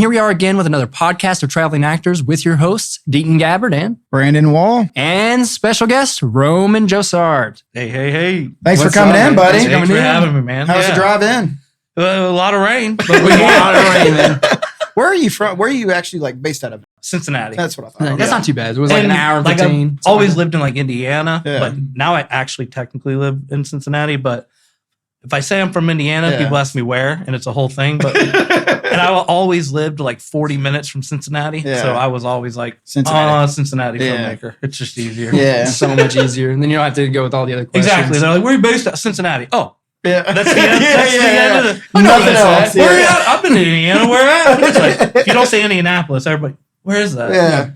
here we are again with another podcast of traveling actors with your hosts, Deaton Gabbard and Brandon Wall. And special guest, Roman Jossart. Hey. Thanks for coming in, buddy. Thanks for having me, man. How's the drive in? A lot of rain. But A lot of rain, man. Where are you from? Where are you actually based out of? Cincinnati. That's what I thought. That's not too bad. It was like an hour and 15. I've always lived in Indiana, Yeah. but now I actually technically live in Cincinnati. But if I say I'm from Indiana, people ask me where, and it's a whole thing. But and I always lived 40 minutes from Cincinnati, so I was always Cincinnati filmmaker. It's just easier. Yeah, it's so much easier, and then you don't have to go with all the other questions. Exactly. They're like, "Where are you based at?" Cincinnati. Oh. Yeah, that's the end. That's the end of the. I know nothing else. Where are you at? I've been in Indiana. Where at? It's like, if you don't say Indianapolis, everybody, where is that? Yeah.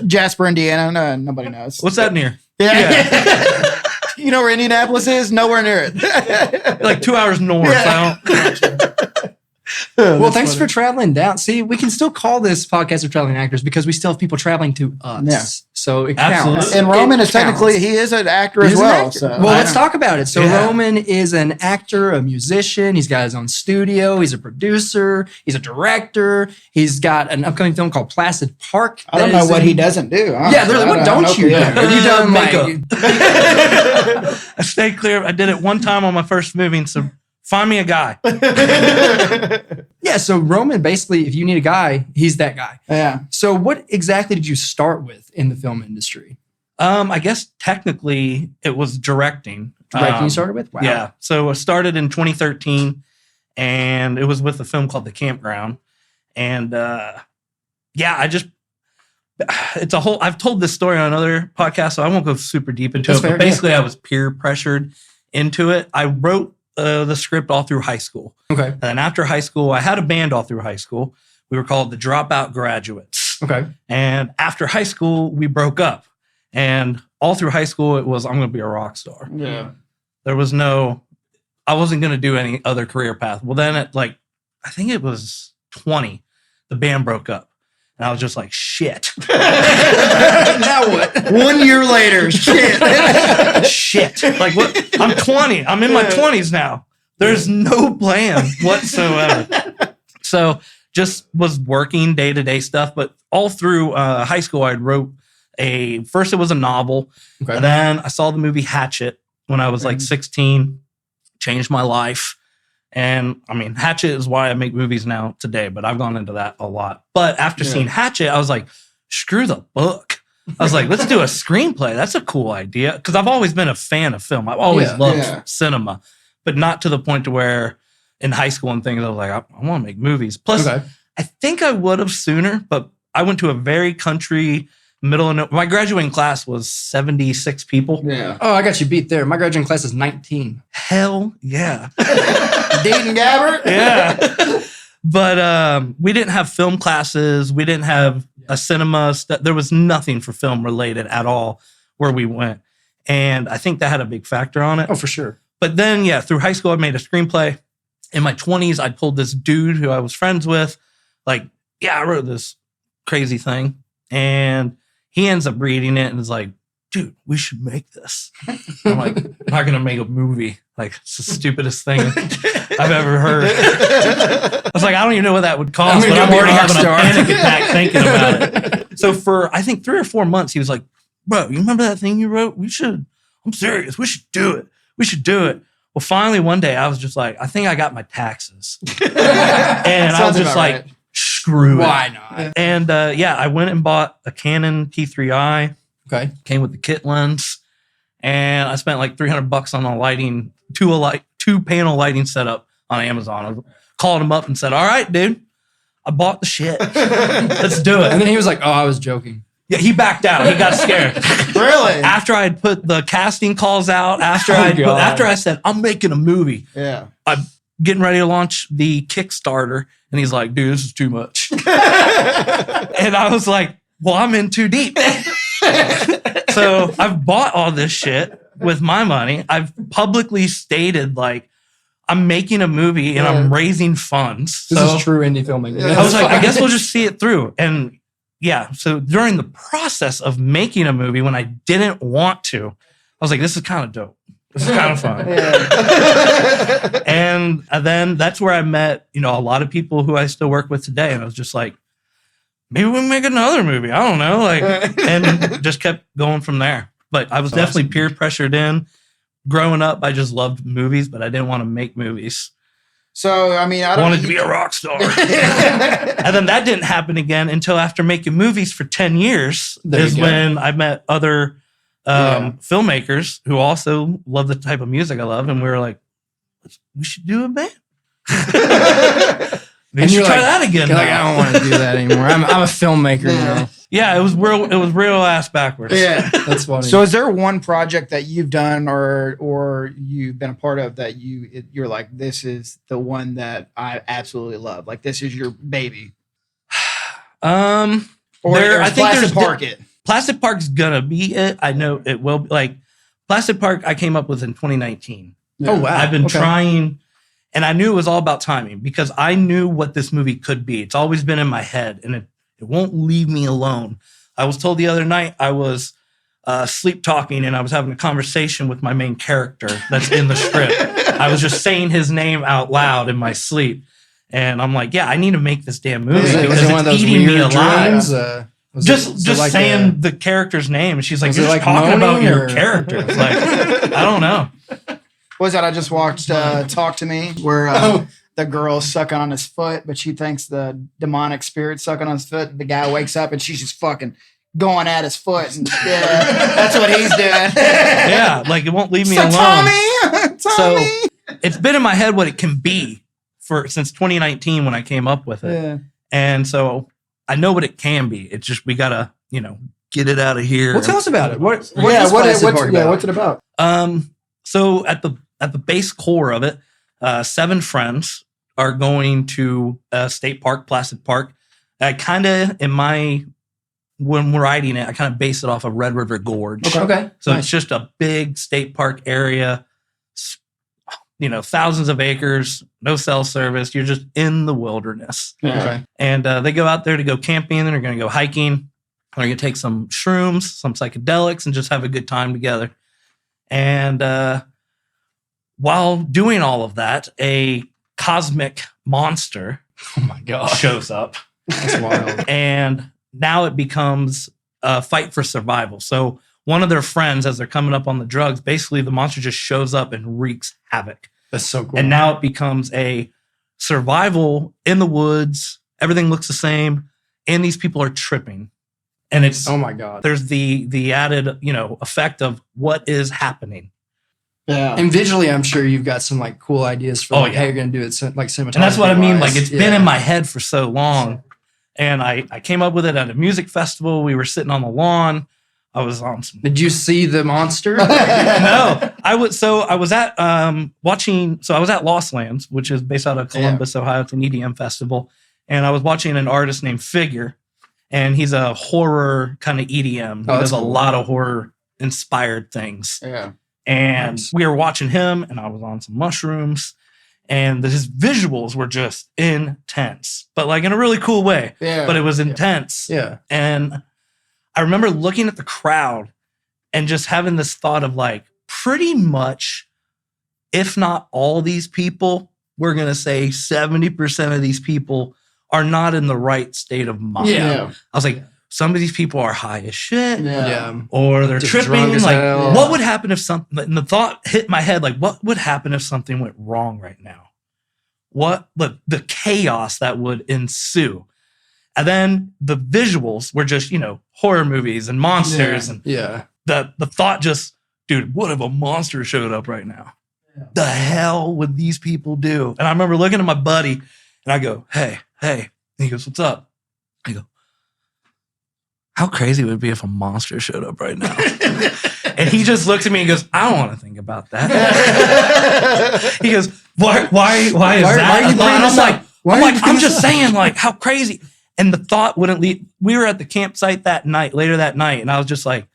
Jasper, Indiana. No, nobody knows. What's that near? Yeah. You know where Indianapolis is? Nowhere near it. Like 2 hours north. Yeah. Well, thanks for traveling down. See, we can still call this podcast of traveling actors because we still have people traveling to us. Yeah. So it counts. And Roman is technically, he is an actor as well. So. Well, let's talk about it. So Roman is an actor, a musician. He's got his own studio. He's a producer. He's a director. He's got an upcoming film called Placid Park. I don't know what he doesn't do. Yeah, literally, what don't you do? Have you done makeup? I stay clear. I did it one time on my first movie, so find me a guy. Yeah, so Roman, basically, if you need a guy, he's that guy. Yeah. So what exactly did you start with in the film industry? I guess technically it was directing. Directing you started with? Wow. Yeah. So I started in 2013, and it was with a film called The Campground. And it's a whole, I've told this story on another podcast, so I won't go super deep into it. But basically, I was peer pressured into it. I wrote the script all through high school. Okay. And then after high school, I had a band all through high school. We were called the Dropout Graduates. Okay. And after high school, we broke up. And all through high school, it was, I'm going to be a rock star. Yeah. There was I wasn't going to do any other career path. Well, then at I think it was 20, the band broke up. And I was just like, shit. Now what? 1 year later, shit. Shit. Like, what? I'm 20. I'm in my 20s now. There's no plan whatsoever. So just was working day-to-day stuff. But all through high school, I wrote first it was a novel. Okay. And then I saw the movie Hatchet when I was 16. Changed my life. And I mean, Hatchet is why I make movies now today, but I've gone into that a lot. But after seeing Hatchet, I was like, screw the book. I was like, let's do a screenplay. That's a cool idea. Because I've always been a fan of film. I've always loved cinema, but not to the point to where in high school and things, I was like, I want to make movies. Plus, I think I would have sooner, but I went to a very country my graduating class was 76 people. Yeah. Oh, I got you beat there. My graduating class is 19. Hell yeah. Deaton Gabbard? Yeah. But we didn't have film classes. We didn't have a cinema. There was nothing for film related at all where we went. And I think that had a big factor on it. Oh, for sure. But then, through high school, I made a screenplay. In my 20s, I pulled this dude who I was friends with. I wrote this crazy thing. And he ends up reading it and is like, dude, we should make this. I'm like, I'm not going to make a movie. It's the stupidest thing I've ever heard. I was like, I don't even know what that would cost, but I'm already having a panic attack thinking about it. So for, I think 3 or 4 months, he was like, bro, you remember that thing you wrote? I'm serious. We should do it. We should do it. Well, finally, one day, I was just like, I think I got my taxes. And I was just like, screw it. Why not? And I went and bought a Canon T3i. Okay. Came with the kit lens. And I spent $300 on a lighting, two panel lighting setup on Amazon. I called him up and said, all right, dude, I bought the shit. Let's do it. And then he was like, oh, I was joking. Yeah, he backed out. He got scared. Really? After I had put the casting calls out, after I said, I'm making a movie. Yeah. I'm getting ready to launch the Kickstarter. And he's like, dude, this is too much. And I was like, well, I'm in too deep. So I've bought all this shit with my money. I've publicly stated I'm making a movie and I'm raising funds. This is true indie filming. I was like, I guess we'll just see it through. And so during the process of making a movie, when I didn't want to, I was like, this is kind of dope. This is kind of fun. And then that's where I met, a lot of people who I still work with today. And I was just like, maybe we'll make another movie. I don't know. And just kept going from there. But I was definitely peer pressured in. Growing up, I just loved movies, but I didn't want to make movies. So, I mean, I wanted to be a rock star. And then that didn't happen again until after making movies for 10 years when I met other filmmakers who also love the type of music I love. And we were like, we should do a band. And you try that again. You're like, I don't want to do that anymore. I'm a filmmaker now. Yeah, it was real ass backwards. Yeah, that's funny. So, is there one project that you've done or you've been a part of that you're like, this is the one that I absolutely love? Like, this is your baby. I think Placid Park. Placid Park's gonna be it. I know it will. Like Placid Park, I came up with in 2019. Yeah. Oh wow! I've been trying. And I knew it was all about timing because I knew what this movie could be. It's always been in my head and it won't leave me alone. I was told the other night I was sleep talking and I was having a conversation with my main character that's in the script. I was just saying his name out loud in my sleep. And I'm like, yeah, I need to make this damn movie because it's eating me alive. Just saying the character's name. And she's like, you're just talking about your character. It's like, I don't know. What was that? I just watched Talk to Me, where the girl's sucking on his foot, but she thinks the demonic spirit sucking on his foot. The guy wakes up and she's just fucking going at his foot. And, that's what he's doing. Yeah, like it won't leave me alone. Tommy! So it's been in my head what it can be since 2019 when I came up with it. Yeah. And so I know what it can be. It's just we gotta, get it out of here. Well, tell us about it. What's it about? So at the base core of it, 7 friends are going to a state park, Placid Park. I kind of, when we're writing it, I kind of base it off of Red River Gorge. Okay. So nice. It's just a big state park area, thousands of acres, no cell service. You're just in the wilderness. Okay. And they go out there to go camping, and they're going to go hiking. They're going to take some shrooms, some psychedelics, and just have a good time together. And while doing all of that, a cosmic monster shows up. That's wild. And now it becomes a fight for survival. So one of their friends, as they're coming up on the drugs, basically the monster just shows up and wreaks havoc. That's so cool. And now it becomes a survival in the woods. Everything looks the same. And these people are tripping. And it's, oh my God, there's the added, effect of what is happening. Yeah. And visually, I'm sure you've got some like cool ideas for how you're going to do it, like cinematography. And that's what I mean. Like it's been in my head for so long. And I came up with it at a music festival. We were sitting on the lawn. I was on some. Did you see the monster? No, I was at watching. So I was at Lost Lands, which is based out of Columbus, Ohio. It's an EDM festival. And I was watching an artist named Figure. And he's a horror kind of EDM. He does a lot of horror inspired things. Yeah. And we were watching him, and I was on some mushrooms, and his visuals were just intense, but like in a really cool way. Yeah. But it was intense. Yeah. And I remember looking at the crowd and just having this thought of like, pretty much, if not all these people, we're going to say 70% of these people are not in the right state of mind. Yeah. I was like, some of these people are high as shit, or they're just tripping. Like, hell. What would happen if something? And the thought hit my head, like, what would happen if something went wrong right now? What the chaos that would ensue? And then the visuals were just, horror movies and monsters, and the thought just, dude, what if a monster showed up right now? Yeah. The hell would these people do? And I remember looking at my buddy, and I go, hey. And he goes, what's up? I go, how crazy would it be if a monster showed up right now? And he just looks at me and goes, I don't want to think about that. He goes, why is that? I'm just saying, like, how crazy. And the thought wouldn't leave. We were at the campsite later that night, and I was just like,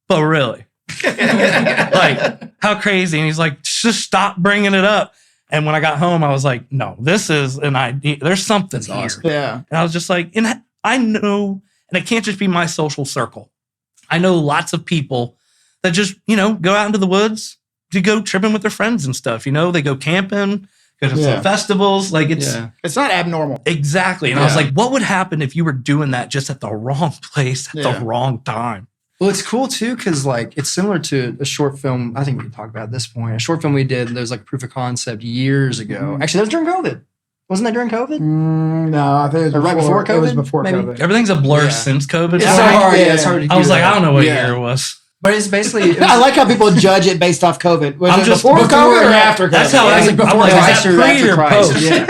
but really? Like, how crazy? And he's like, just stop bringing it up. And when I got home, I was like, no, this is an idea. There's something here. Awesome. Yeah. And I was just like, and I know, and it can't just be my social circle. I know lots of people that just, go out into the woods, to go tripping with their friends and stuff. You know, they go camping, go to some festivals. Like it's not abnormal. Exactly. And I was like, what would happen if you were doing that just at the wrong place at the wrong time? Well, it's cool too because like it's similar to a short film. I think we can talk about at this point. A short film we did. There was like proof of concept years ago. Actually, that was during COVID. Wasn't that during COVID? No, I think it was right before COVID. It was before maybe? COVID. Everything's a blur since COVID. It's so hard. Yeah, it's hard to. I was like, I don't know what year it was. But it's basically. I like how people judge it based off COVID. Was it before COVID or after COVID? That's how I was like, before Christ or after Christ. Post? Yeah,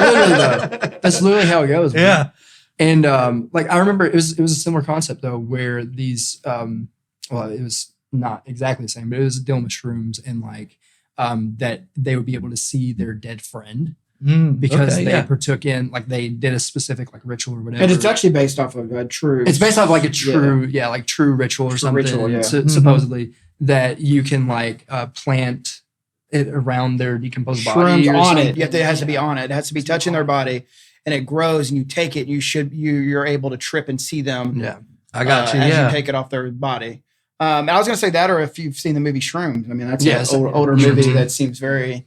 literally though. That's literally how it goes. Man. Yeah, and like I remember, it was a similar concept though, where these, well, it was not exactly the same, but it was dealing with shrooms and like that they would be able to see their dead friend. Because they partook in, like they did a specific like ritual or whatever. And it's actually based off of a true. It's based off like a true, like true ritual or something. Ritual, supposedly that you can like plant it around their decomposed body. Shrooms on it. It has to be on it. It has to be touching their body, and it grows. And you take it. You're able to trip and see them. Yeah, I got you. As you take it off their body. And I was gonna say that, or if you've seen the movie Shrooms. I mean, that's an older movie that seems very.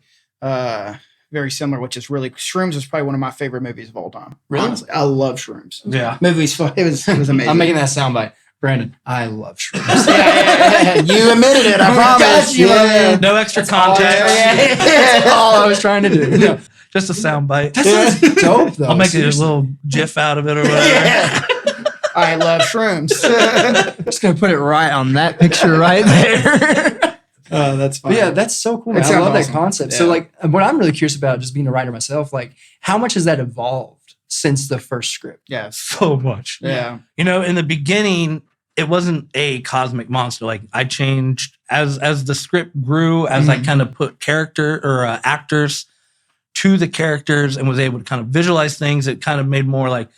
Very similar, which is really Shrooms is probably one of my favorite movies of all time. Really? Honestly, I love Shrooms. Yeah. Movie's fun. It was amazing. I'm making that soundbite. Brandon, I love Shrooms. You admitted it, I promise. No extra context. That's all I was trying to do. No. Just a soundbite. That sounds dope though. I'll make a little GIF out of it or whatever. I love Shrooms. I'm just going to put it right on that picture right there. Oh, that's fun. Yeah, that's so cool. Man. I love that concept. Yeah. So, like, what I'm really curious about, just being a writer myself, like, how much has that evolved since the first script? Yeah, so much. Yeah. You know, in the beginning, it wasn't a cosmic monster. Like, I changed as the script grew, as I kind of put character or actors to the characters and was able to kind of visualize things. It kind of made more like,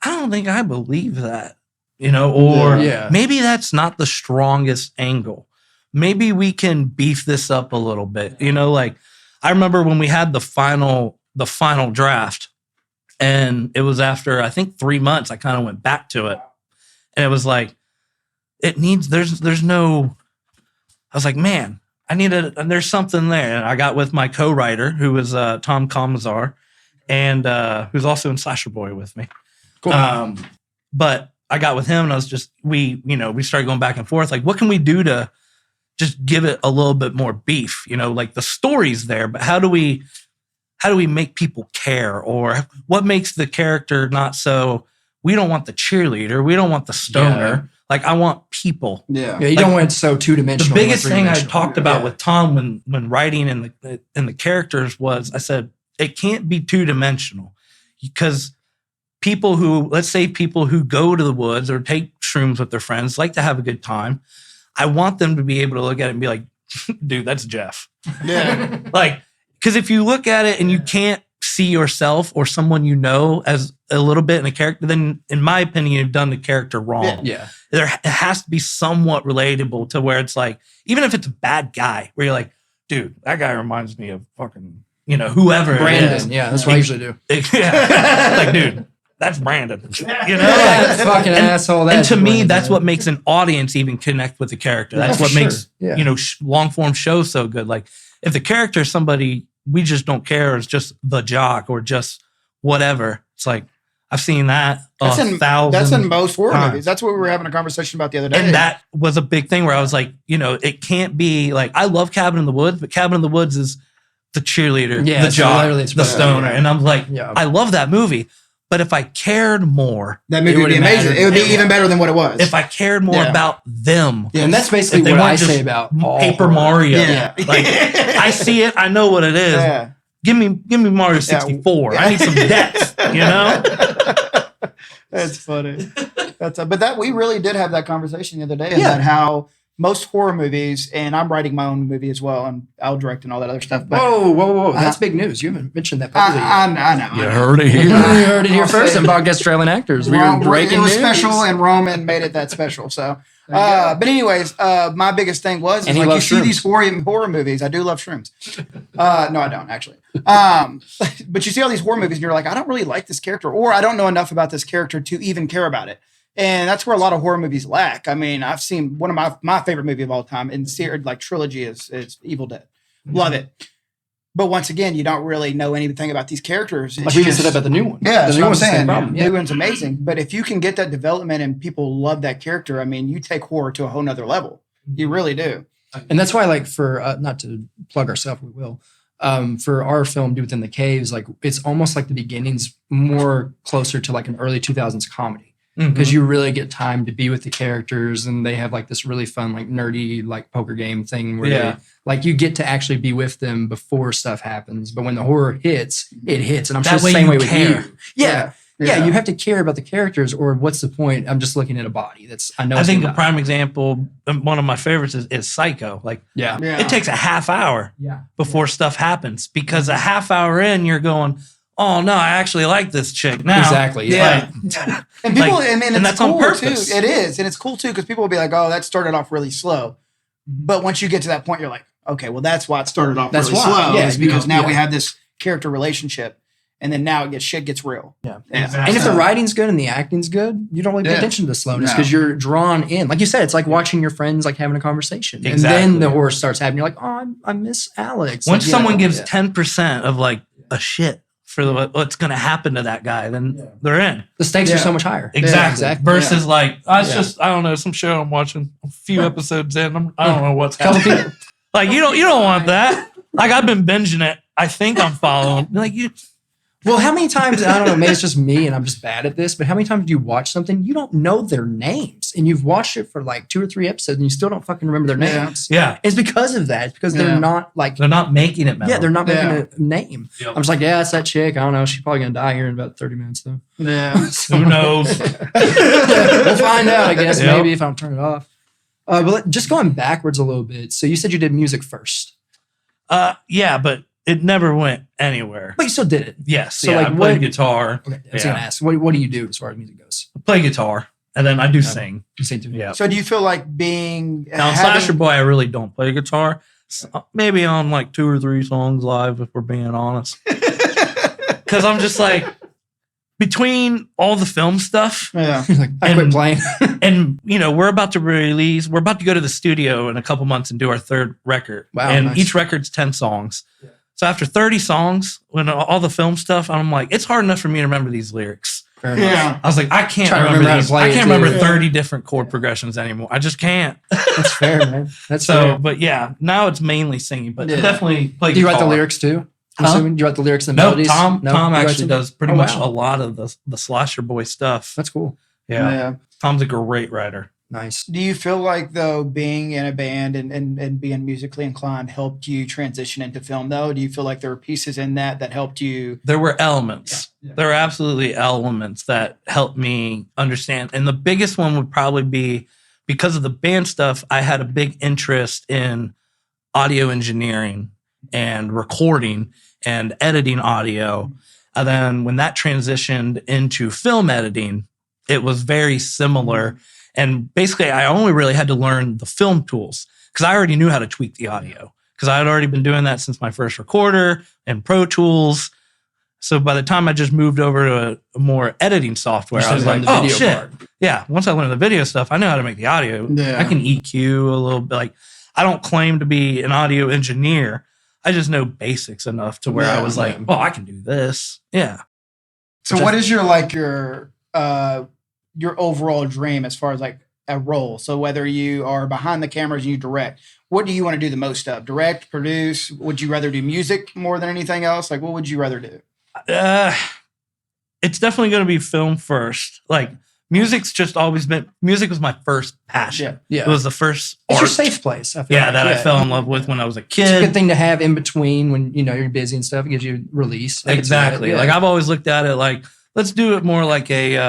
I don't think I believe that, you know, or maybe that's not the strongest angle. Maybe we can beef this up a little bit. You know, like I remember when we had the final draft, and it was after I think 3 months, I kind of went back to it. And it was like, there's no, I was like, man, there's something there. And I got with my co-writer who was Tom Kalmazar, and who's also in Slasherboy with me. Cool. But I got with him and I was just, we started going back and forth. Like, what can we do to just give it a little bit more beef? You know, like the story's there, but how do we make people care? Or what makes the character not so, we don't want the cheerleader, we don't want the stoner. Yeah. Like, I want people. Yeah. You don't want it so two-dimensional. The biggest thing I talked about with Tom when writing in the characters was, I said, it can't be two-dimensional, because people who go to the woods or take shrooms with their friends like to have a good time. I want them to be able to look at it and be like, dude, that's Jeff. Yeah. Like, because if you look at it and you can't see yourself or someone you know as a little bit in a character, then in my opinion, you've done the character wrong. Yeah. It has to be somewhat relatable to where it's like, even if it's a bad guy, where you're like, dude, that guy reminds me of fucking, you know, whoever. Brandon. Yeah, that's what I usually do. Yeah. Like, dude, that's Brandon. You know, like, fucking asshole. And to me, that's what makes an audience even connect with the character. That's what makes long form shows so good. Like, if the character is somebody we just don't care, or it's just the jock or just whatever, it's like, I've seen that that's in most horror movies. That's what we were having a conversation about the other day. And that was a big thing where I was like, you know, it can't be like, I love Cabin in the Woods, but Cabin in the Woods is the cheerleader, the jock, the stoner. And I'm like, I love that movie. But if I cared more, that movie would be amazing. It would be even better than what it was. If I cared more about them. Yeah, and that's basically what I say about Paper Mario. Yeah. Like, I see it, I know what it is. Yeah. Give me Mario 64. I need some depth, you know? That's funny. But we really did have that conversation the other day about how most horror movies, and I'm writing my own movie as well, and I'll direct and all that other stuff. But, whoa. That's big news. You haven't mentioned that publicly yet. I know. You heard it here. You heard it here first on Podcast Trailing Actors. We were breaking news. It was special, and Roman made it that special. So, but anyways, my biggest thing was, like, you see these horror movies. I do love shrooms. No, I don't, actually. But you see all these horror movies, and you're like, I don't really like this character, or I don't know enough about this character to even care about it. And that's where a lot of horror movies lack. I mean, I've seen one of my favorite movie of all time in like trilogy is Evil Dead. Love it. But once again, you don't really know anything about these characters. Like we even said about the new one. Yeah, that's the what new I'm one's the same saying. problem. New one's amazing. But if you can get that development and people love that character, I mean, you take horror to a whole nother level. You really do. And that's why, like, for not to plug ourselves, we will. For our film, Do Within the Caves, like it's almost like the beginning's more closer to like an early 2000s comedy. Because you really get time to be with the characters, and they have like this really fun, like nerdy, like poker game thing where they, like you get to actually be with them before stuff happens. But when the horror hits, it hits, and I'm sure the same way with you. Yeah, you have to care about the characters, or what's the point? I'm just looking at a body. I think a prime example, one of my favorites is Psycho. Like, it takes a half hour before stuff happens, because a half hour in, you're going, oh no, I actually like this chick now. Exactly. Yeah. And people, and and it's that's cool on purpose. too. It is, and it's cool too, because people will be like, "Oh, that started off really slow," but once you get to that point, you're like, "Okay, well, that's why it started off really slow." Yeah, is because now we have this character relationship, and then now shit gets real. Yeah, exactly. And if the writing's good and the acting's good, you don't really pay attention to the slowness because you're drawn in. Like you said, it's like watching your friends like having a conversation, and then the horror starts happening. You're like, "Oh, I miss Alex." Once someone gives 10% of like a shit for what's going to happen to that guy, then they're in. The stakes are so much higher. Exactly. Versus like, it's just, I don't know, some show I'm watching a few episodes in. I don't know what's happening. Like, you don't want that. Like, I've been binging it. I think I'm following. Like, well, how many times, I don't know, maybe it's just me and I'm just bad at this, but how many times do you watch something, you don't know their names, and you've watched it for like 2 or 3 episodes and you still don't fucking remember their names? Yeah. It's because of that. It's because they're not like... They're not making it memorable. Yeah, they're not making a name. Yep. I'm just like, it's that chick. I don't know. She's probably going to die here in about 30 minutes though. Yeah. Who knows? We'll find out, I guess, maybe if I don't turn it off. But just going backwards a little bit. So you said you did music first. Yeah, but it never went anywhere. But you still did it. Yes. So like, I played guitar. Okay, I was going to ask, what do you do as far as music goes? I play guitar, and then I do sing. You sing too? Yeah. So do you feel like being... Now, Slasherboy, I really don't play guitar. So maybe on like 2 or 3 songs live, if we're being honest. Because I'm just like, between all the film stuff... Yeah. Like, I quit playing. And, we're about to go to the studio in a couple months and do our 3rd record. Wow, and nice. each record's 10 songs. Yeah. So after 30 songs, when all the film stuff, I'm like, it's hard enough for me to remember these lyrics. Yeah. I was like, I can't remember these. I can't remember 30 different chord progressions anymore. I just can't. That's fair, man. That's so, fair. But yeah, now it's mainly singing, but definitely play guitar. Do you write the lyrics too? I'm assuming you write the lyrics and the melodies? Tom actually does pretty much a lot of the Slasherboy stuff. That's cool. Yeah. Tom's a great writer. Nice. Do you feel like, though, being in a band and being musically inclined helped you transition into film, though? Do you feel like there were pieces in that helped you? There were elements. Yeah. There were absolutely elements that helped me understand. And the biggest one would probably be, because of the band stuff, I had a big interest in audio engineering and recording and editing audio. And then when that transitioned into film editing, it was very similar. And basically, I only really had to learn the film tools because I already knew how to tweak the audio, because I had already been doing that since my first recorder and Pro Tools. So by the time I just moved over to a more editing software, I was like, oh, shit. Yeah, once I learned the video stuff, I know how to make the audio. Yeah. I can EQ a little bit. Like, I don't claim to be an audio engineer. I just know basics enough to where I was like, oh, I can do this. Yeah. So what is your overall dream as far as like a role? So whether you are behind the cameras and you direct, what do you want to do the most of? Direct, produce? Would you rather do music more than anything else? Like, what would you rather do? It's definitely going to be film first. Like, music's just always been, music was my first passion. Yeah. It was the first It's art. your safe place. I feel that I fell in love with when I was a kid. It's a good thing to have in between when, you're busy and stuff. It gives you release. Exactly. Like, I've always looked at it like, let's do it more like it's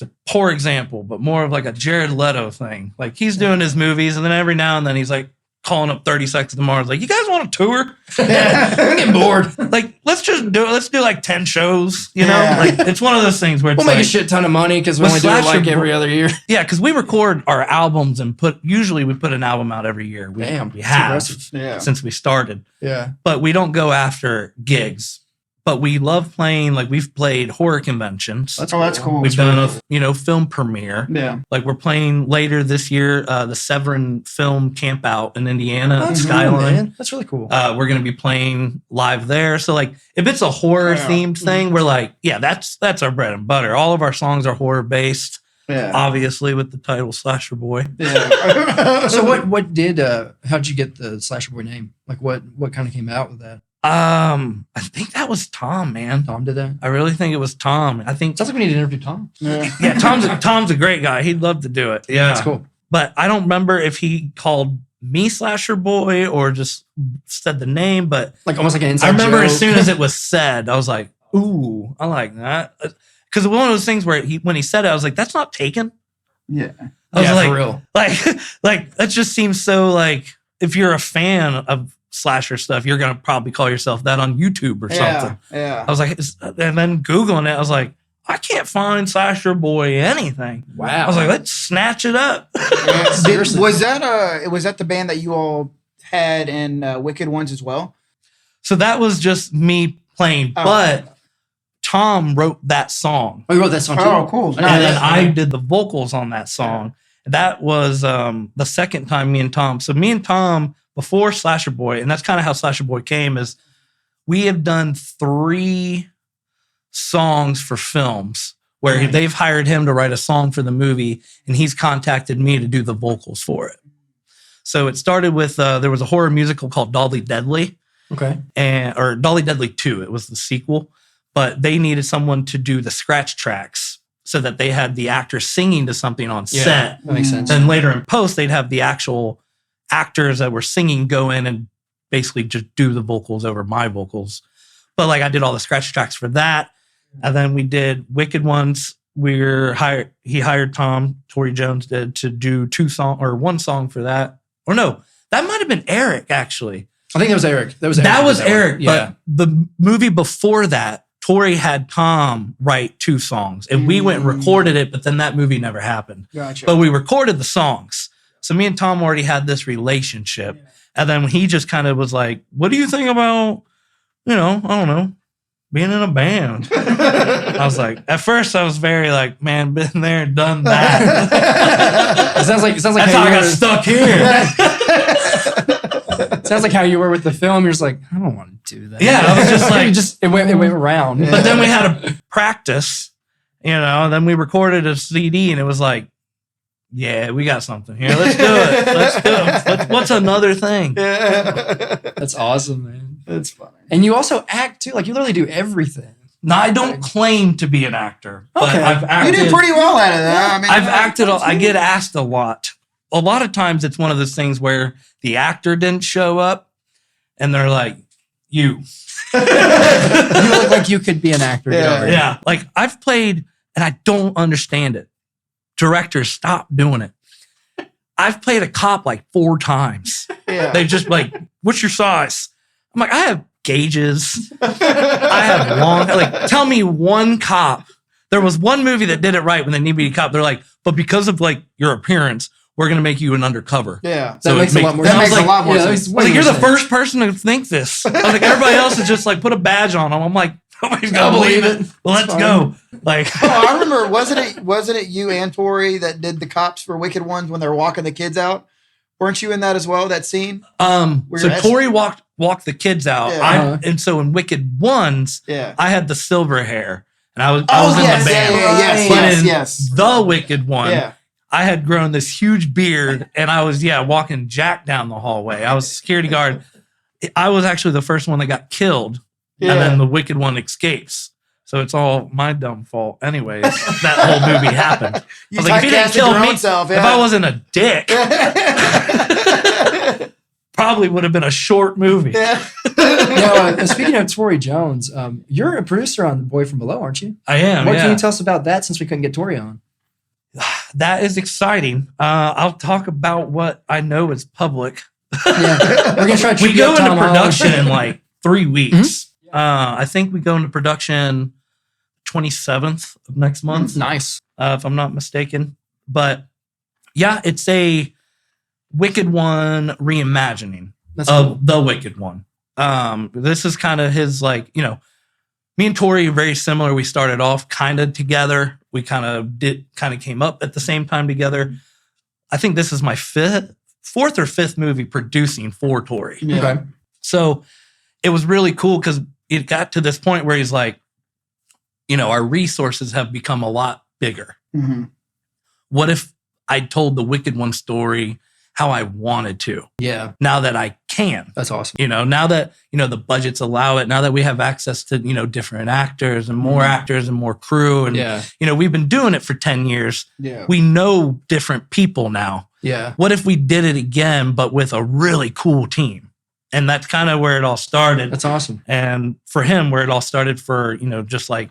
a poor example, but more of like a Jared Leto thing. Like, he's doing his movies, and then every now and then he's like calling up 30 Seconds to Mars, like, you guys want a tour? I'm getting bored. Like, let's do like 10 shows, Like, it's one of those things where it's we'll make a shit ton of money because we only do it like every other year. Yeah, because we record our albums and usually we put an album out every year. We have since we started. Yeah. But we don't go after gigs. but we love playing. Like we've played horror conventions. That's cool. We've done a film premiere. Yeah. Like we're playing later this year, the Severin Film Campout in Indiana, That's cool, Skyline. man. That's really cool. We're going to be playing live there. So like if it's a horror themed thing, we're like, yeah, that's our bread and butter. All of our songs are horror based. Yeah. Obviously with the title Slasherboy. Yeah. So what did how'd you get the Slasherboy name? Like what kind of came out with that? I think that was Tom, man. Tom did that? I really think it was Tom. I think Sounds like we need to interview Tom. yeah, Tom's a great guy. He'd love to do it. Yeah. That's cool. But I don't remember if he called me Slasherboy or just said the name, but Like almost like an inside I remember joke. as soon as it was said, I was like, ooh, I like that. Because one of those things where when he said it, I was like, that's not taken. Yeah. I was Yeah, like, for real. like that just seems so like if you're a fan of slasher stuff, you're gonna probably call yourself that on YouTube or something. Yeah. I was like, and then Googling it, I was like, I can't find Slasherboy anything. Wow. I was like, let's snatch it up. Seriously. Was that the band that you all had in Wicked Ones as well? So that was just me playing, but Tom wrote that song. Oh, you wrote that song too? Oh, cool. I know And then that. I did the vocals on that song. That was the second time me and Tom. So me and Tom, before Slasherboy, and that's kind of how Slasherboy came, is we have done 3 songs for films where they've hired him to write a song for the movie, and he's contacted me to do the vocals for it. So it started with, there was a horror musical called Dolly Deadly, Okay. or Dolly Deadly 2. It was the sequel, but they needed someone to do the scratch tracks so that they had the actor singing to something on Yeah, set. that makes sense. Then later in post, they'd have the actual actors that were singing go in and basically just do the vocals over my vocals. But like I did all the scratch tracks for that. And then we did Wicked Ones. He hired Tom, Tori Jones did, to do 1 song for that. Or no, that might have been Eric actually. I think that was Eric. That was Eric. Yeah. But the movie before that, Tori had Tom write 2 songs, and we went and recorded it, but then that movie never happened. Gotcha. But we recorded the songs. So me and Tom already had this relationship. And then he just kind of was like, what do you think about, I don't know, being in a band? I was like, at first I was very like, man, been there and done that. It sounds like That's how I got stuck here. Sounds like how you were with the film. You're just like, I don't want to do that. Yeah, I was just like, it went around. But then we had a practice, and then we recorded a CD, and it was like, yeah, we got something here. Let's do it. Let's do it. What's another thing? That's awesome, man. That's funny. And you also act too. Like you literally do everything. Now, I don't claim to be an actor, but Okay. I've You acted. did pretty well out of that. I mean, I've acted. I get asked a lot. A lot of times, it's one of those things where the actor didn't show up, and they're like, "You." You look like you could be an actor. Get over it. Yeah. Like I've played, and I don't understand it. Directors, stop doing it. I've played a cop like 4 times. Yeah. They just like, what's your size? I'm like, I have gauges. I have long, like, tell me one cop. There was one movie that did it right when they needed to be a cop. They're like, but because of like your appearance, we're going to make you an undercover. Yeah. That makes a lot more That sense. makes a lot more Yeah, that sense. makes I was like, way you're more the sense. first person to think this. I was like, everybody else is just like, put a badge on them. I'm like, nobody's I going to believe believe it. it. Well, let's It's go. Like, Oh, I remember. Wasn't it you and Tori that did the cops for Wicked Ones when they were walking the kids out? Weren't you in that as well? That scene? so Whereas- Tori walked the kids out. Yeah. And so in Wicked Ones, Yeah. I had the silver hair, and I was Oh in yes, the band. yes, But yes, in yes. the Wicked One, Yeah. I had grown this huge beard, and I was walking Jack down the hallway. I was a security guard. I was actually the first one that got killed, Yeah. and then the Wicked One escapes. So it's all my dumb fault. Anyways, that whole movie happened. You I was like, if he didn't typecasted kill your me, own self. if I wasn't a dick, probably would have been a short movie. Speaking of Tori Jones, you're a producer on The Boy from Below, aren't you? I am. What yeah. can you tell us about that since we couldn't get Tori on? That is exciting. I'll talk about what I know is public. Yeah, we're gonna try to We trip you go up, into Tom Holland. production in like 3 weeks. I think we go into production 27th of next month, Nice. if I'm not mistaken. But yeah, it's a Wicked One reimagining That's of cool. the Wicked One. This is kind of his, like, me and Tori are very similar. We started off kind of together. We kind of came up at the same time together. I think this is my fourth or fifth movie producing for Tori. Yeah. Okay. So it was really cool because it got to this point where he's like, our resources have become a lot bigger. Mm-hmm. What if I told the Wicked One story how I wanted to? Yeah. Now that I can. That's awesome. Now that, the budgets allow it, now that we have access to, different actors and more actors and more crew. And, Yeah. We've been doing it for 10 years. Yeah. We know different people now. Yeah. What if we did it again, but with a really cool team? And that's kind of where it all started. That's awesome. And for him, where it all started for, just like,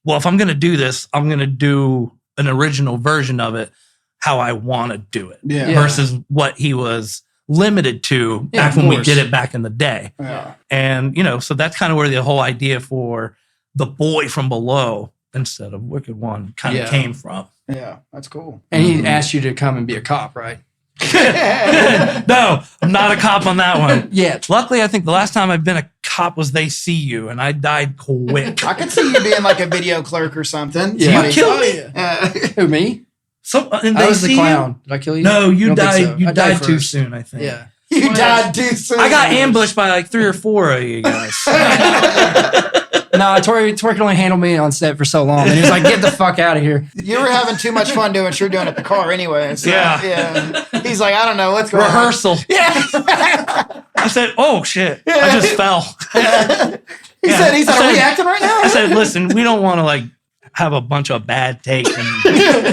well, if I'm going to do this, I'm going to do an original version of it how I want to do it Yeah. versus what he was limited to back of when we course. did it back in the day. Yeah. And, so that's kind of where the whole idea for The Boy from Below instead of Wicked One kind of Yeah. came from. Yeah. That's cool. And he asked you to come and be a cop, right? No, I'm not a cop on that one. Yeah. Luckily, I think the last time I've been a cop was They See You, and I died quick. I could see you being like a video clerk or something. Yeah. Somebody- You killed me. Yeah. Who, me? And I They was the See clown. Did I kill you? You? No, you I don't think died. so. You I died too first. soon, I think. Yeah. You died too soon. I got ambushed by like 3 or 4 of you guys. No, Tori can only handle me on set for so long. And he was like, get the fuck out of here. You were having too much fun doing what you're doing at the car anyway. So, Yeah. yeah. He's like, I don't know what's going on. Rehearsal. Yeah. I said, "Oh shit!" I just fell. He said, I are we said- acting right now? I said, "Listen, we don't want to like have a bunch of bad takes, and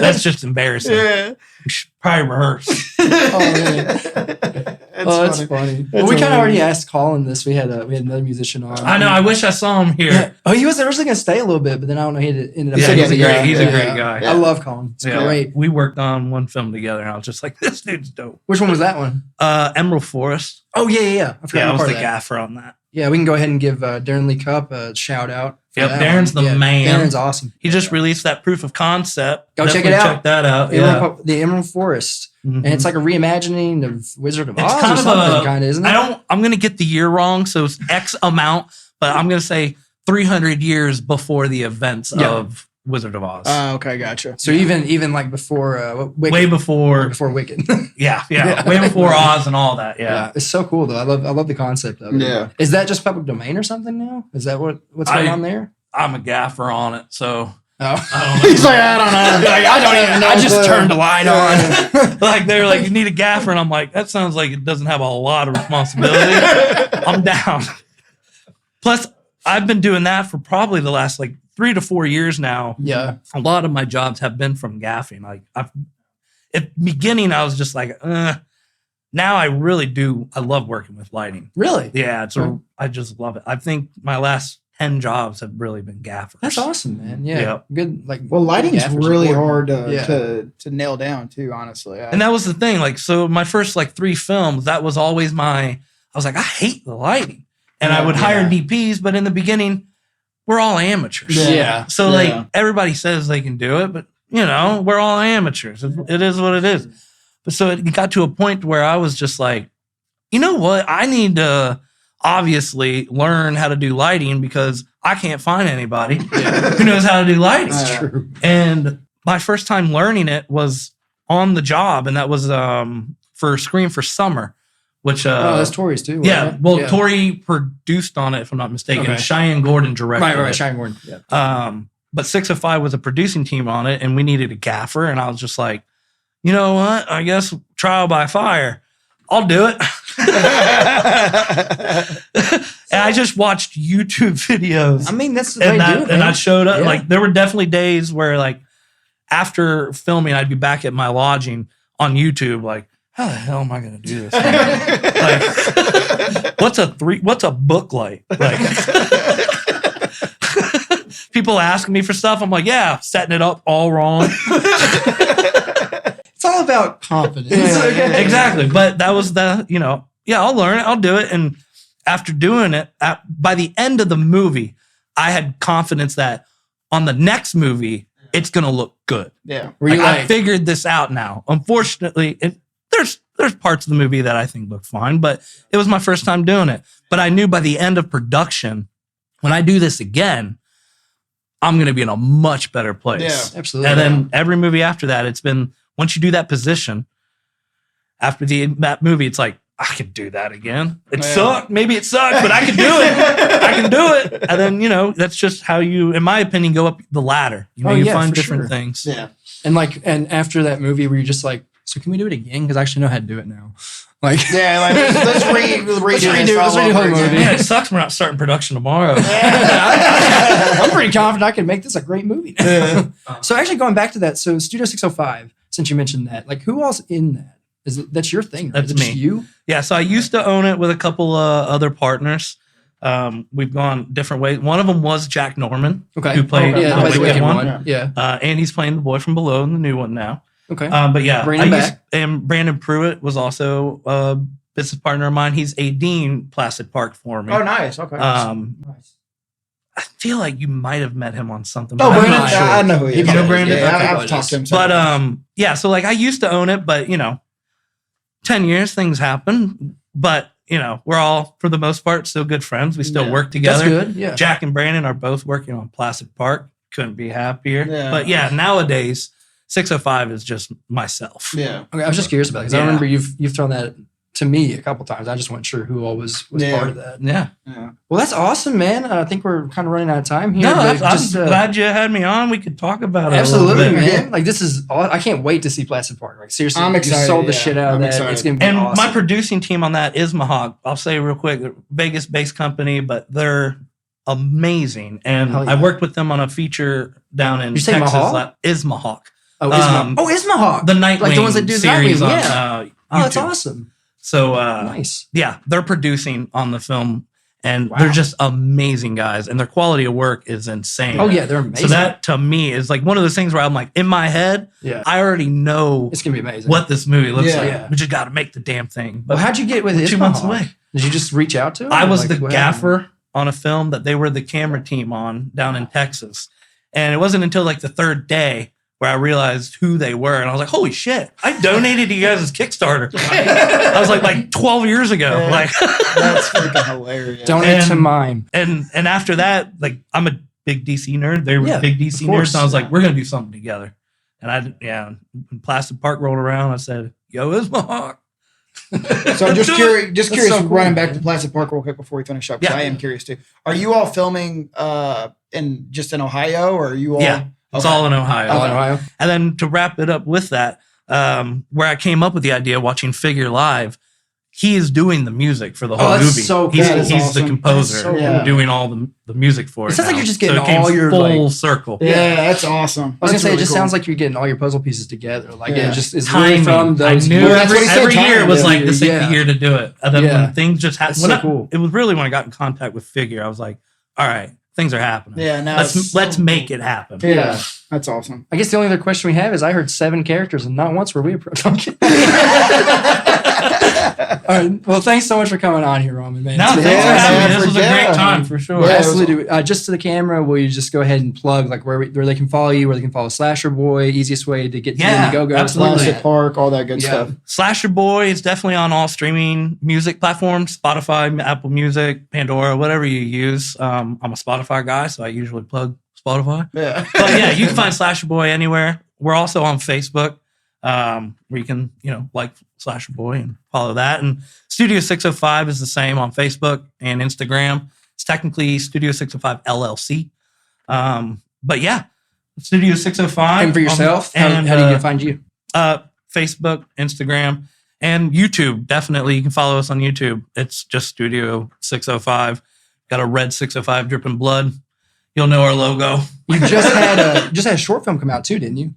that's just embarrassing. Yeah. We should probably rehearse." Oh, man. That's funny. Well, we kind of already asked Colin this. We had another musician on. I know. I wish I saw him here. Yeah. Oh, he was originally going to stay a little bit, but then I don't know. He ended up. Yeah, saying he's a yeah, great- he's a yeah, great yeah. guy. I love Colin. It's Yeah. great. We worked on one film together, and I was just like, "This dude's dope." Which one was that one? Emerald Forest. Oh, yeah. I forgot Yeah, I was part the of that. gaffer on that. Yeah, we can go ahead and give Darren Lee Cupp a shout out. for Yep, that Darren's one. the man. Darren's awesome. He just released that proof of concept. Go check Definitely it out. Check that out. The Emerald Forest. Mhm. And it's like a reimagining of Wizard of It's Oz kind or of something, kind of, isn't it? I'm going to get the year wrong, so it's X amount, but I'm going to say 300 years before the events Yeah. of Wizard of Oz. Okay, gotcha. So even like before Wicked. Way before, Wicked. yeah, Yeah. way before Oz and all that. Yeah, Yeah. it's so cool though. I love the concept of it. Yeah. Is that just public domain or something now? Is that what's going on there? I'm a gaffer on it, so Oh. I don't know. He's like, I don't know. Like, I don't even know. I just turned the light on. Like they're like, you need a gaffer, and I'm like, that sounds like it doesn't have a lot of responsibility. I'm down. Plus, I've been doing that for probably the last like 3 to 4 years now. Yeah. A lot of my jobs have been from gaffing. Like at the beginning, I was just like, now I really do. I love working with lighting. Really? Yeah, I just love it. I think my last 10 jobs have really been gaffers. That's awesome, man. Yeah. Yep. Good. Like, Well, lighting's gaffers really support. hard Yeah. to nail down too, honestly. And that was the thing. Like, so my first like 3 films, that was always I was like, I hate the lighting. And I would hire DPs, but in the beginning, we're all amateurs. Yeah. So like everybody says they can do it, but we're all amateurs. It is what it is. But so it got to a point where I was just like, you know what? I need to obviously learn how to do lighting because I can't find anybody who knows how to do lighting. That's true. And my first time learning it was on the job, and that was for Scream for Summer, which that's Tori's too. yeah. wasn't it? Well, Tori produced on it, if I'm not mistaken. Okay. Cheyenne Gordon directed Right. it. Shine Gordon. Yeah. But 605 was a producing team on it, and we needed a gaffer, and I was just like, you know what? I guess trial by fire. I'll do it. And I just watched YouTube videos. I mean, that's the way to do it, and man. I showed up. Yeah. Like there were definitely days where like after filming, I'd be back at my lodging on YouTube, like, how the hell am I gonna do this? Like, what's a book light? Like people asking me for stuff. I'm like, yeah, setting it up all wrong. It's all about confidence. Yeah, exactly. But that was I'll learn it. I'll do it. And after doing it, by the end of the movie, I had confidence that on the next movie, it's going to look good. Yeah. Were you I figured this out now. Unfortunately, there's parts of the movie that I think look fine, but it was my first time doing it. But I knew by the end of production, when I do this again, I'm going to be in a much better place. Yeah, absolutely. And then every movie after that, it's been, once you do that position, after that movie, it's like, I could do that again. It sucked. Maybe it sucked, but I can do it. I can do it. And then, you know, that's just how you, in my opinion, go up the ladder. You know, you find different things. Yeah. And after that movie where you're just like, so can we do it again? Because I actually know how to do it now. Like, Yeah, like let's redo the whole movie. Yeah, it sucks we're not starting production tomorrow. I'm pretty confident I can make this a great movie. So actually going back to that, so Studio 605, since you mentioned that, like who else in that? That's your thing, right? That's Is it me. just you? Yeah, so I used to own it with a couple other partners. We've gone different ways. One of them was Jack Norman, Okay. who played yeah, the the Wicked one. one. Yeah. And he's playing the boy from below in the new one now. Okay. But yeah, Bring him back. and Brandon Pruitt was also a business partner of mine. He's AD'ing Placid Park for me. Oh, nice. Okay. Nice. I feel like you might have met him on something. Oh, but I'm Brandon, not sure. I know who he is. You know Brandon? Yeah, Okay, I've talked to him. But yeah, so like I used to own it, but you know, 10 years things happen. But you know, we're all for the most part still good friends. We still work together. That's good. Yeah. Jack and Brandon are both working on Placid Park. Couldn't be happier. Yeah. But yeah, nowadays 605 is just myself. Yeah. Okay, I was just curious about it because I remember you've thrown that to me a couple times. I just wasn't sure who all was part of that. Yeah. Well, that's awesome, man. I think we're kind of running out of time here. No, but I'm just, glad you had me on. We could talk about it. absolutely, a little bit. man. Like this is all. I can't wait to see Placid Park. Like seriously, I'm excited, You sold the yeah. shit out of I'm that. excited. It's gonna be And awesome. my producing team on that is Ismahawk. I'll say real quick, they're a Vegas-based company, but they're amazing. And Hell yeah. I worked with them on a feature down in You say Texas. Mahal? Ismahawk. Oh, Ismahawk. The Nightwing Like the ones that do the series Nightwing, on yeah. Oh, that's YouTube. awesome. So Nice. yeah, they're producing on the film, and they're just amazing guys, and their quality of work is insane. Oh yeah, they're amazing. So that to me is like one of those things where I'm like, in my head, yeah, I already know it's gonna be amazing. what this movie looks Yeah. like. Yeah. We just got to make the damn thing. But Well, how'd you get with we're 2 months away. Ismahawk? Did you just reach out to him? I or, was like, the what happened? gaffer on a film that they were the camera team on down in Texas. And it wasn't until like the third day where I realized who they were. And I was like, holy shit, I donated to you guys' Kickstarter. I was like 12 years ago. Yeah. Like That's freaking hilarious. Donate to And- mine. and after that, like I'm a big DC nerd. They were Yeah, big DC of course. nerds. And I was like, we're gonna do something together. And when Placid Park rolled around, I said, yo, Ismahawk. So just curious, so cool, running back man. to Placid Park real quick before we finish up, because Yeah. I am curious too. Are you all filming in Ohio, or are you all? Yeah, it's Okay. all in Ohio. Oh, in Ohio. And then to wrap it up with that, where I came up with the idea watching Figure Live, he is doing the music for the whole that's movie. so cool. He's, That is he's awesome. the composer That's so cool. doing all the music for it. It sounds like now. you're just getting it came all your, full like- circle. Yeah, that's awesome. I was gonna That's say, really it just cool. sounds like you're getting all your puzzle pieces together. Like Yeah. it just is really Timing. from those. I knew Well, that's what he said, every year it was timing. like this ain't Yeah. the year to do it. And then Yeah. when things just happened, That's so cool. it was really when I got in contact with Figure, I was like, all right, things are happening. Yeah, now let's make it happen. Yeah, that's awesome. I guess the only other question we have is I heard 7 characters and not once were we approached. All right. Well, thanks so much for coming on here, Roman. Man, No, It's been thanks for awesome. having me. man, This was a yeah. great time for sure. Yeah. Absolutely. Just to the camera, will you just go ahead and plug like where they can follow you, where they can follow Slasherboy, easiest way to get to Yeah, Indiegogo? absolutely. Placid Park, all that good Yeah. stuff. Slasherboy is definitely on all streaming music platforms, Spotify, Apple Music, Pandora, whatever you use. I'm a Spotify guy, so I usually plug Spotify. Yeah. But yeah, you can find Slasherboy anywhere. We're also on Facebook, where you can, like Slasherboy and follow that. And Studio 605 is the same on Facebook and Instagram. It's technically Studio 605 LLC. But yeah, Studio 605. And for yourself, how do you find you? Facebook, Instagram, and YouTube. Definitely, you can follow us on YouTube. It's just Studio 605. Got a red 605 dripping blood. You'll know our logo. You just had a short film come out too, didn't you?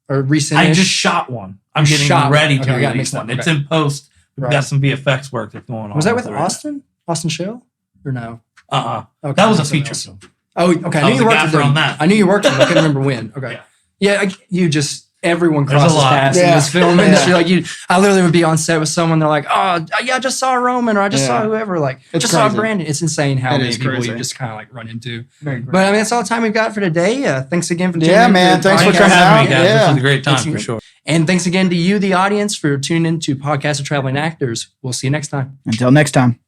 Or recent? I just shot one. I'm You getting shot ready one. to Okay, I got release mixed up. one. It's Okay. in post. We've Right. got some VFX work that's going on. Was that with it right now. Austin Shell or no? Uh-uh. Okay, That was a that's something feature else. film. Oh, okay. I I knew was you a worked gaffer with them. on that. I knew you worked with them. I couldn't remember when. Okay. Yeah. Yeah, everyone There's a crosses lot. paths in Yeah. this film Yeah. industry. Like I literally would be on set with someone. They're like, "Oh, yeah, I just saw Roman, or I just Yeah. saw whoever." Like, It's just saw crazy. Brandon. It's insane how It many is people crazy. you just kind of like run into. Very great. But I mean, that's all the time we've got for today. Thanks again for tuning Yeah, in to man. the Thanks for podcast. coming Having me, out. guys. Yeah. This was a great time Thanks for again. sure. And thanks again to you, the audience, for tuning in to Podcast of Traveling Actors. We'll see you next time. Until next time.